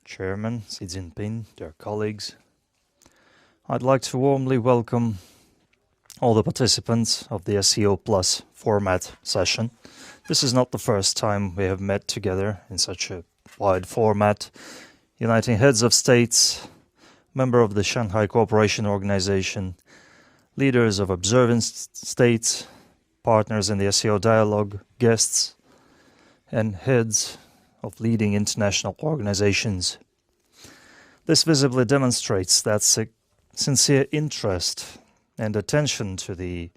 Chairman Xi Jinping, dear colleagues, I'd like to warmly welcome all the participants of the SCO Plus format session. This is not the first time we have met together in such a wide format, uniting heads of states, member of the Shanghai Cooperation Organization, leaders of observant states, partners in the SCO dialogue, guests, and heads of leading international organizations. This visibly demonstrates that sincere interest and attention to the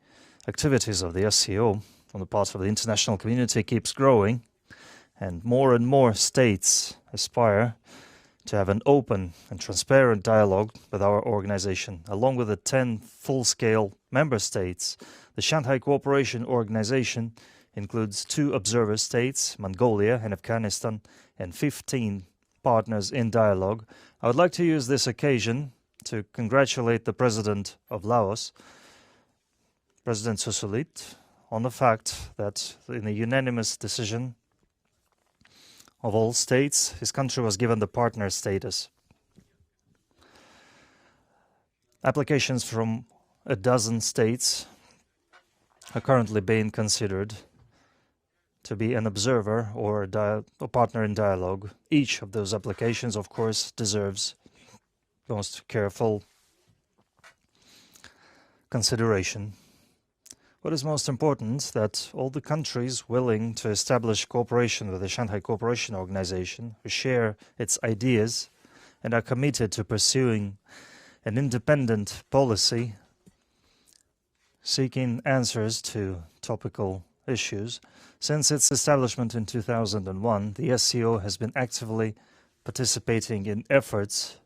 activities of the SCO on the part of the international community keeps growing, and more states aspire to have an open and transparent dialogue with our organization. Along with the 10 full-scale member states, the Shanghai Cooperation Organization includes 2 observer states, Mongolia and Afghanistan, and 15 partners in dialogue. I would like to use this occasion to congratulate the President of Laos, President Susulit, on the fact that in a unanimous decision of all states, his country was given the partner status. Applications from a dozen states are currently being considered to be an observer or a partner in dialogue. Each of those applications, of course, deserves most careful consideration. What is most important, that all the countries willing to establish cooperation with the Shanghai Cooperation Organization, who share its ideas and are committed to pursuing an independent policy, seeking answers to topical issues. Since its establishment in 2001, the SCO has been actively participating in efforts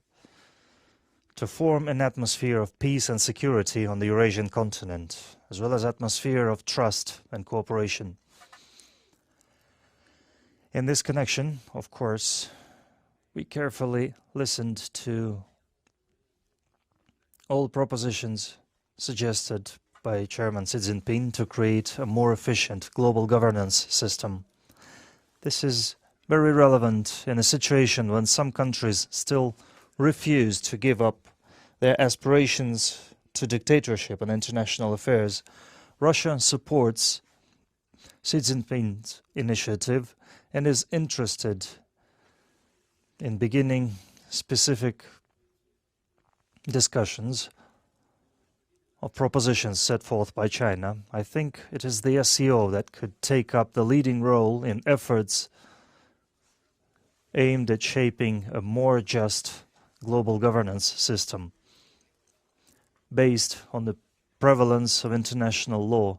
to form an atmosphere of peace and security on the Eurasian continent, as well as atmosphere of trust and cooperation. In this connection, of course, we carefully listened to all propositions suggested by Chairman Xi Jinping to create a more efficient global governance system. This is very relevant in a situation when some countries still refuse to give up their aspirations to dictatorship in international affairs. Russia supports Xi Jinping's initiative and is interested in beginning specific discussions of propositions set forth by China. I think it is the SCO that could take up the leading role in efforts aimed at shaping a more just global governance system based on the prevalence of international law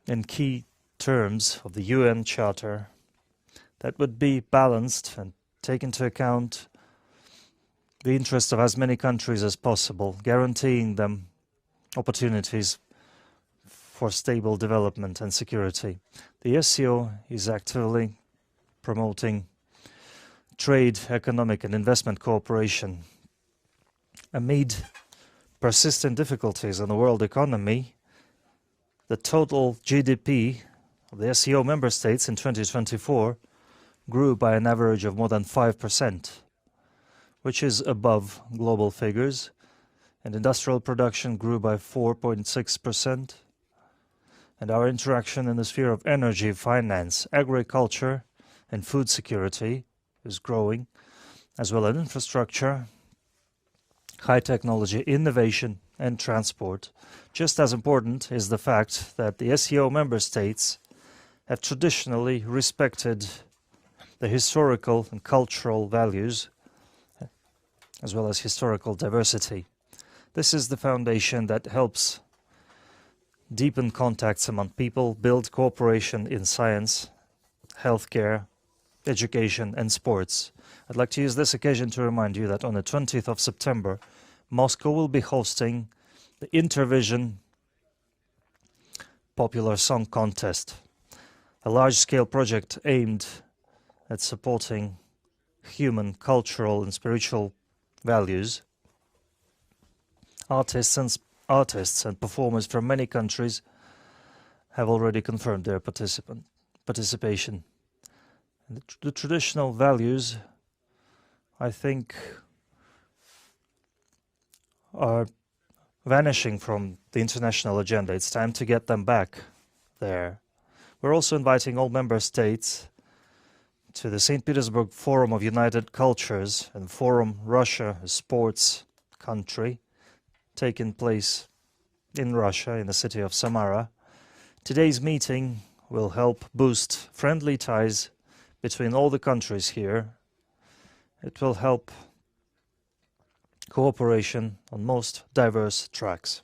and key terms of the UN Charter that would be balanced and take into account the interest of as many countries as possible, guaranteeing them opportunities for stable development and security. The SCO is actively promoting trade, economic and investment cooperation. Amid persistent difficulties in the world economy, the total GDP of the SCO member states in 2024 grew by an average of more than 5%, which is above global figures, and industrial production grew by 4.6%, and our interaction in the sphere of energy, finance, agriculture, and food security is growing, as well as infrastructure, high technology, innovation, and transport. Just as important is the fact that the SCO member states have traditionally respected the historical and cultural values, as well as historical diversity. This is the foundation that helps deepen contacts among people, build cooperation in science, healthcare, education, and sports. I'd like to use this occasion to remind you that on the 20th of September, Moscow will be hosting the Intervision Popular Song Contest, a large-scale project aimed at supporting human, cultural, and spiritual values. Artists and performers from many countries have already confirmed their participation. The traditional values I think, are vanishing from the international agenda. It's time to get them back there. We're also inviting all member states to the St. Petersburg Forum of United Cultures and Forum Russia, a sports country, taking place in Russia, in the city of Samara. Today's meeting will help boost friendly ties between all the countries here. It will help cooperation on most diverse tracks.